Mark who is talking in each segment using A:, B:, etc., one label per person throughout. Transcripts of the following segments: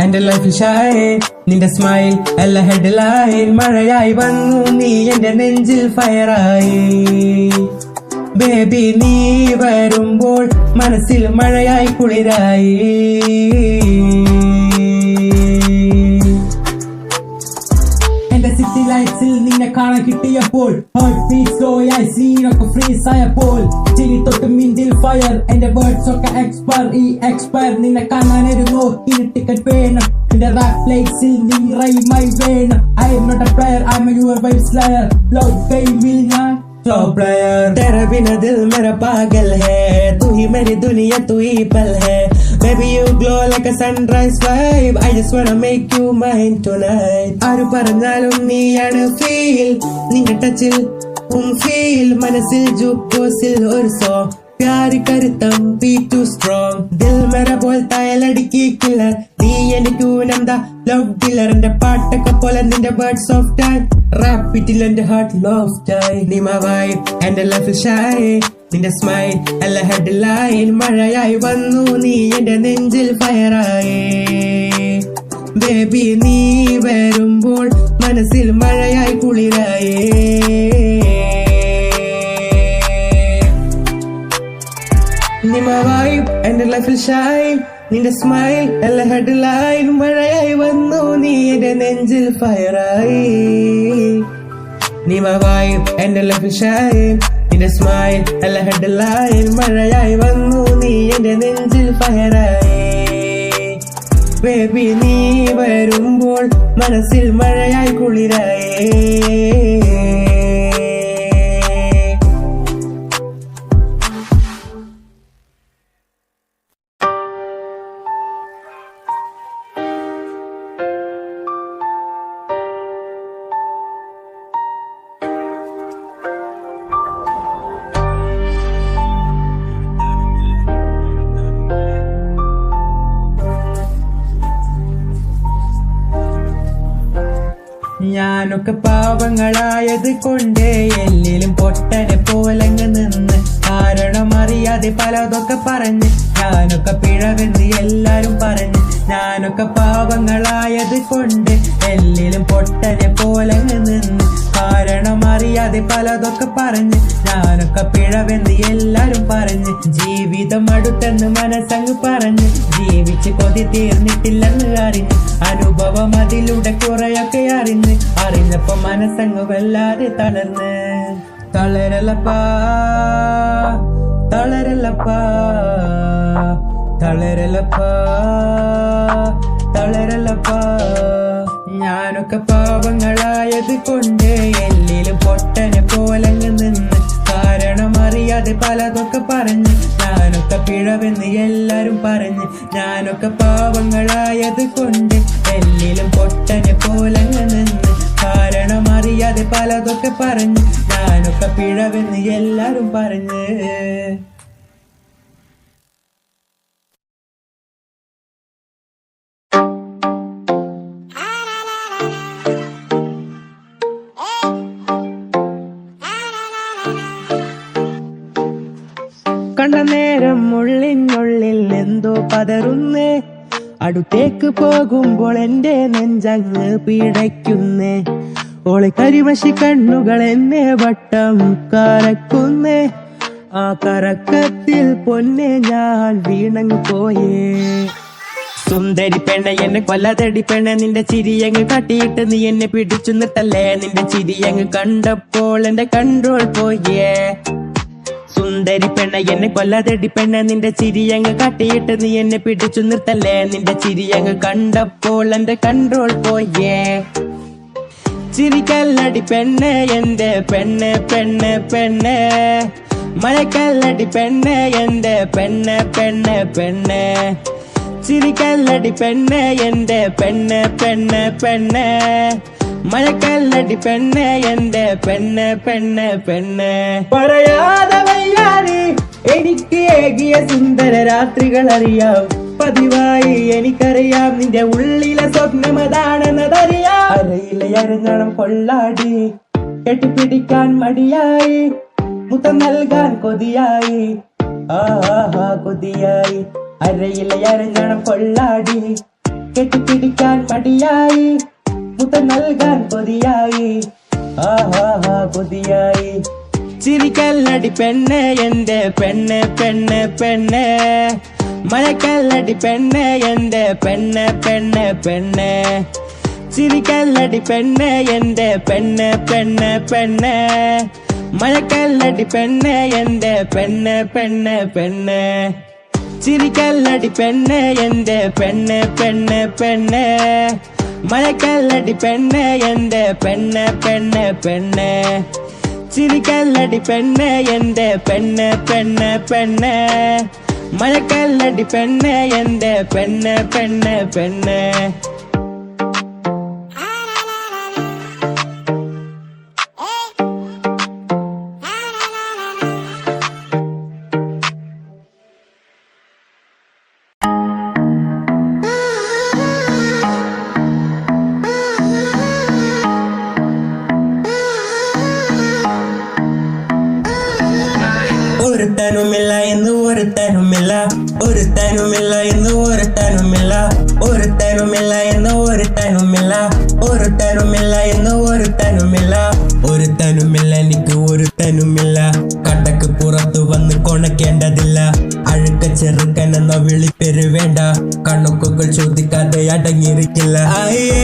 A: എന്റെ ലൈഫിൽ ഷൈൻ നിന്റെ സ്മൈൽ എല്ലാ ഹെഡ്ലൈൻ മഴയായി വന്നു നീ എന്റെ നെഞ്ചിൽ ഫയറായി ബേബി നീ വരുമ്പോൾ മനസ്സിൽ മഴയായി കുളിരായി എന്റെ സിറ്റി ലൈറ്റ്സിൽ നിന്നെ കാണാൻ കിട്ടിയപ്പോൾ ഹാർട്ട് ബീറ്റ് സ്ലോ ആയി സീനൊക്കെ ഫ്രീസ് ആയപ്പോൾ ചിരി തൊട്ട് മിന്റിൽ ഫയർ എന്റെ വേർഡ്സ് ഒക്കെ എക്സ്പയർ നിന്നെ കാണാനൊരുങ്ങോ ഇനി ടിക്കറ്റ് വേണം എന്റെ റാപ്പ് പ്ലേസിൽ നീ റൈമായി വേണം I'm not a player I'm your vibe slayer love ഗെയിമിൽ ഞാൻ टॉप प्लेयर तेरे बिना दिल मेरा पागल है तू ही मेरी दुनिया तू ही पल है baby you glow like a sunrise vibe I just wanna make you mine tonight ആരു പറഞ്ഞാലും നീയാണ് ഫീൽ നിന്റെ ടച്ചിൽ ഫീൽ മനസ്സിൽ ജൂക്കോസിൽ ഒരു സോങ് प्यार करता हूँ be too strong दिल मेरा बोलता है लड़की किलर നീ എനിക്ക് എന്താ ലവ് ഡീലർ എന്റെ പാട്ടൊക്കെ പോലെ നിന്റെ വേർഡ്സ് ഓഫ് ടൈം റാപ്പിറ്റിൽ എന്റെ ഹാർട്ട് ലവ് ടൈം നീ മൈ വൈബ് എന്റെ ലൈഫിൽ ഷൈൻ നിന്റെ സ്മൈൽ എല്ലാ ഹെഡ്ലൈൻ മഴയായി വന്നു നീ എന്റെ നെഞ്ചിൽ ഫയറായി ബേബി നീ വരുമ്പോൾ മനസ്സിൽ മഴയായി കുളിരായി നീ മൈ വൈബ് എന്റെ ലൈഫിൽ ഷൈൻ നിന്റെ സ്മൈൽ എല്ലാ ഹെഡ്ലൈൻ മഴയായി വന്നു നീ എന്റെ നെഞ്ചിൽ ഫയറായി നീ മൈ വൈബ് എന്റെ ലൈഫിൽ ഷൈൻ നിന്റെ സ്മൈൽ എല്ലാ ഹെഡ്ലൈൻ മഴയായി വന്നു നീ എന്റെ നെഞ്ചിൽ ഫയറായി ബേബി നീ വരുമ്പോൾ മനസ്സിൽ മഴയായി കുളിരായി ഞാനൊക്കെ പാവങ്ങളായത് കൊണ്ട് എല്ലിലും പൊട്ടനെ പോലങ്ങ് നിന്ന് കാരണം അറിയാതെ പലതൊക്കെ പറഞ്ഞ് ഞാനൊക്കെ പിഴവെന്ന് എല്ലാരും പറഞ്ഞ് ഞാനൊക്കെ പാവങ്ങളായത് കൊണ്ട് എല്ലിലും പൊട്ടനെ പോലങ്ങ് നിന്ന് കാരണം അറിയാതെ പലതൊക്കെ പറഞ്ഞ് ഞാനൊക്കെ പിഴവെന്ന് എല്ലാരും പറഞ്ഞ് ജീവിതം അടുത്തെന്ന് മനസ്സങ്ങ് പറഞ്ഞ് ജീവിച്ച് കൊതി തീർന്നിട്ടില്ലെന്ന് അറിഞ്ഞ് അനുഭവം അതിലൂടെ കുറെയൊക്കെ അറിഞ്ഞപ്പോ മനസ്സങ്ങ് വല്ലാതെ തളർന്ന് തളരലപ്പാ തളരലപ്പാ തളരലപ്പാ തളരലപ്പാ ഞാനൊക്കെ പാവങ്ങളായത് കൊണ്ട് എല്ലിലും പൊട്ടനെ പോലങ്ങ് നിന്ന് കാരണം അറിയാതെ പലതൊക്കെ പറഞ്ഞ് ഞാനൊക്കെ പിഴവെന്ന് എല്ലാരും പറഞ്ഞ് ഞാനൊക്കെ പാവങ്ങളായത് കൊണ്ട് എല്ലിലും പൊട്ടനെ പോലങ്ങ് നിന്ന് കാരണം അറിയാതെ പലതൊക്കെ പറഞ്ഞ് ഞാനൊക്കെ പിഴവെന്ന് എല്ലാരും പറഞ്ഞ് കണ്ട നേരം ഉള്ളിനുള്ളിൽ എന്തോ പതറുന്നേ അടുത്തേക്ക് പോകുമ്പോൾ എന്റെ നെഞ്ചങ്ങ് പിടയ്ക്കുന്നേ ഓളെ കരിമഷി കണ്ണുകൾ എന്നെ വട്ടം കറക്കുന്നേ ആ കറക്കത്തിൽ പൊന്നെ ഞാൻ വീണങ്ങ് പോയേ സുന്ദരി പെണ്ണ എന്നെ കൊല്ലാതടി പെണ്ണ നിന്റെ ചിരിയങ്ങ് കാട്ടിയിട്ട് നീ എന്നെ പിടിച്ചു നിർത്തല്ലേ നിന്റെ ചിരിയങ്ങ് കണ്ടപ്പോൾ എന്റെ കൺട്രോൾ പോയേ സുന്ദരി പെണ്ണ എന്നെ കൊല്ലാതടി പെണ്ണ നിന്റെ ചിരിയങ്ങ് കാട്ടിയിട്ട് നീ എന്നെ പിടിച്ചു നിർത്തല്ലേ നിന്റെ ചിരിയങ്ങ് കണ്ടപ്പോൾ എന്റെ കൺട്രോൾ പോയേ ചിരിക്കല്ലടി പെണ്ണെ എന്റെ പെണ്ണ് പെണ്ണ് പെണ്ണ് മഴക്കല്ലടി പെണ്ണെ എന്റെ പെണ്ണ് പെണ്ണ് പെണ്ണ് ചിരിക്കല്ലടി പെണ്ണെ എന്റെ പെണ്ണ് പെണ്ണ് പെണ്ണ് മഴക്കല്ലടി പെണ്ണെ എന്റെ പെണ്ണ് പെണ്ണ് പെണ്ണ് പറയാതെ വയ്യാതെ എനിക്ക് ഏകിയ സുന്ദര രാത്രികൾ അറിയാം പതിവായി എനിക്കറിയാം നിന്റെ ഉള്ളിലെ സ്വപ്നം അതാണെന്നതറിയാം അരയിലെ അരഞ്ഞണം കൊള്ളാടി കെട്ടിപ്പിടിക്കാൻ മടിയായി, മുത്തം നൽകാൻ കൊതിയായി, ആഹാ കൊതിയായി, അരയിലെ അരഞ്ഞണം പൊള്ളാടി. കെട്ടിപ്പിടിക്കാൻ മടിയായി, മുത്തം നൽകാൻ കൊതിയായി, ആഹാ കൊതിയായി. ചിരിക്കല്ലടി പെണ്ണെ എന്റെ പെണ്ണ് പെണ്ണ് പെണ്ണ്, മഴക്കല്ലടി പെണ്ണ് എന്റെ പെണ്ണ് പെണ്ണ് പെണ്ണ്. ചിരിക്കല്ലടി പെണ്ണ് എന്റെ പെണ്ണ് പെണ്ണ് പെണ്ണ്, മഴക്കല്ലടി പെണ്ണ് എന്റെ പെണ്ണ് പെണ്ണ് പെണ്ണ്. ചിരിക്കല്ലടി പെണ്ണ് എന്റെ പെണ്ണ് പെണ്ണ് പെണ്ണ്, മഴക്കല്ലടി പെണ്ണ് എന്റെ പെണ്ണ് പെണ്ണ് പെണ്ണ്. ചിരിക്കല്ലടി പെണ്ണ് എന്റെ പെണ്ണ് പെണ്ണ് പെണ്ണ്, മഴക്കല്ലടി പെണ്ണ് എന്റെ പെണ്ണ് പെണ്ണ് പെണ്ണ്. ഒരുത്തനുമില്ല എന്ന് ഒരുത്തനുമില്ല, ഒരുത്തനുമില്ല എന്ന് ഒരുത്തനുമില്ല, ഒരുത്തനുമില്ല എന്ന് ഒരുത്തനുമില്ല, ഒരുത്തനുമില്ല എന്ന് ഒരുത്തനുമില്ല, ഒരുത്തനുമില്ല എനിക്ക് ഒരുത്തനുമില്ല. കടക്ക് പുറത്തു വന്ന് കൊണക്കേണ്ടതില്ല, അഴുക്ക ചെറുക്കനെന്ന വിളിപ്പേര് വേണ്ട, കണക്കുകൾ ചോദിക്കാതെ അടങ്ങിയിരിക്കില്ല. അയ്യേ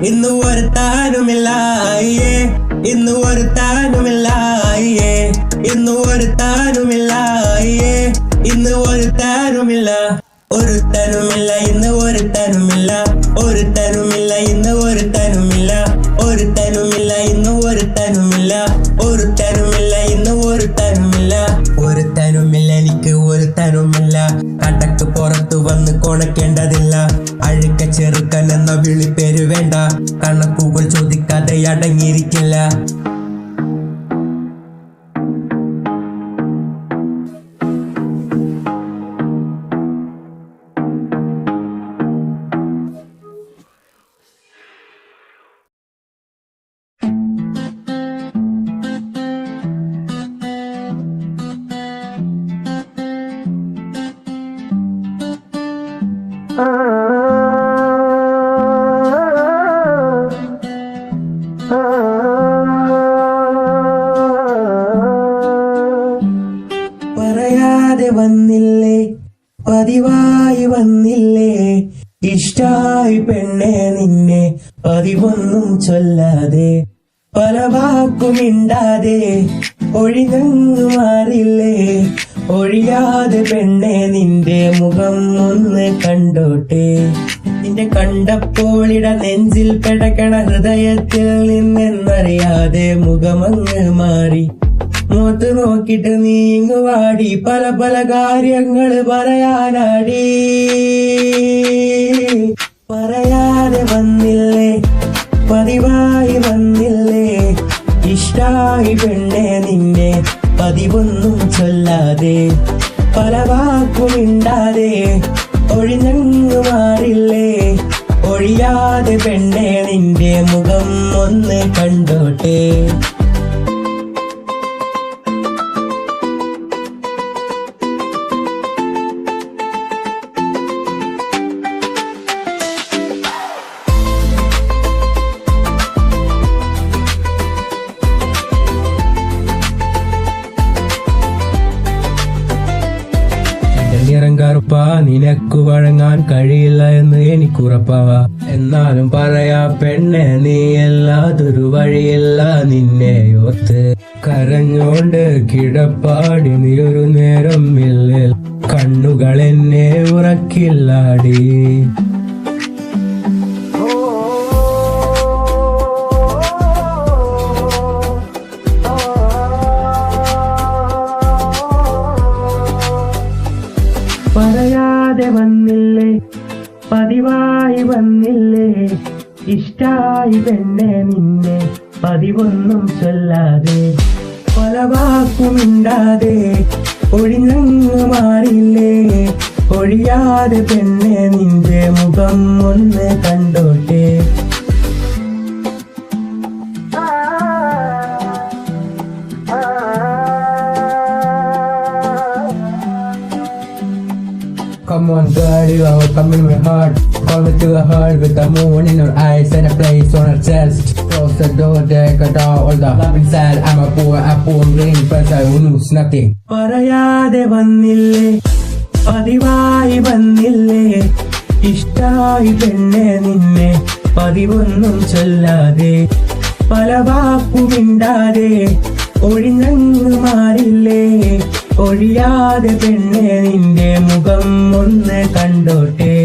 A: ഇന്ന് ഒരുത്താനുമില്ല, അയ്യേ ഇന്ന് ഒരുത്താനുമില്ല, അയ്യേ ഇന്ന് ഒരുത്താനുമില്ല, അയ്യേ ഇന്ന് ഒരുത്താനുമില്ല. ഒരുത്തനുമില്ല ഇന്ന് ഒരുത്തനുമില്ല, ഒരുത്തനുമില്ല ഇന്ന് ഒരുത്തനുമില്ല, ഒരുത്തനുമില്ല ഇന്ന് ഒരുത്തനുമില്ല, ഒരുത്തനുമില്ല ഇന്ന് ഒരുത്തനുമില്ല, ഒരുത്തനുമില്ല എനിക്ക് ഒരുത്തനുമില്ല. കടക്ക് പുറത്തു വന്ന് കൊണക്കേണ്ടതില്ല, അഴുക്ക ചെറുക്കൻ എന്ന വിളിപ്പേര് വേണ്ട, കണക്കുകൾ ചോദിക്കാതെ അടങ്ങിയിരിക്കില്ല. പറയാതെ വന്നില്ലേ, പതിവായി വന്നില്ലേ, ഇഷ്ടായി പെണ്ണെ നിന്നെ പതിവൊന്നും ചൊല്ലാതെ, പല വാക്കുമിണ്ടാതെ ഒഴിഞ്ഞു മാറില്ലേ. ഒഴിയാതെ പെണ്ണെ നിന്റെ മുഖം ഒന്ന് കണ്ടോട്ടെ, നിന്നെ കണ്ടപ്പോളിട നെഞ്ചിൽ കിടക്കണ ഹൃദയത്തിൽ നിന്നെന്നറിയാതെ മുഖമങ്ങ് മാറി. മുഖത്ത് നോക്കിട്ട് നീങ്ങുവാടി, പല പല കാര്യങ്ങൾ പറയാനാടി. പറയാതെ വന്നില്ലേ, പതിവായി വന്നില്ലേ, ഇഷ്ടായി പെണ്ണെ നിന്നെ പതിവൊന്നും ചൊല്ലാതെ, പല വാക്കുമിണ്ടാതെ ഒഴിഞ്ഞു മാറില്ലേ. ഒഴിയാതെ പെണ്ണെ നിന്റെ മുഖം ഒന്ന് കണ്ടോട്ടെ. കറുപ്പാ നിനക്ക് വഴങ്ങാൻ കഴിയില്ല എന്ന് എനിക്കുറപ്പാ, എന്നാലും പറയാ പെണ്ണെ നീ എല്ലാതൊരു വഴിയില്ല. നിന്നെ ഓർത്ത് കരഞ്ഞോണ്ട് കിടപ്പാടി നീ ഒരു നേരം ഇല്ലേ, കണ്ണുകൾ എന്നെ ഉറക്കില്ലാടി. പറയാതെ വന്നില്ലേ, പതിവായി വന്നില്ലേ, ഇഷ്ടായി പെണ്ണെ നിന്നെ പതിവൊന്നും ചൊല്ലാതെ, പല വാക്കുമിണ്ടാതെ ഒഴിഞ്ഞു മാറില്ലേ. ഒഴിയാതെ പെണ്ണെ നിന്റെ മുഖം ഒന്ന് കണ്ടോട്ടെ. come in my heart. Call me to a heart with the moon in her eyes and a place on her chest. Close the door, take a door, all the love inside. I'm a poor green person who knows nothing.
B: പറയാതെ വന്നില്ലേ, പതിവായി വന്നില്ലേ, ഇഷ്ടായി പെണ്ണെ നിന്നെ, പതിവൊന്നും ചൊല്ലാതെ, പല വാക്കുമിണ്ടാതെ, ഒഴിഞ്ഞങ്ങ് മാറില്ലേ, ഒഴിയാതെ പെണ്ണെ നിന്റെ മുഖം ഒന്ന് കണ്ടോട്ടെ.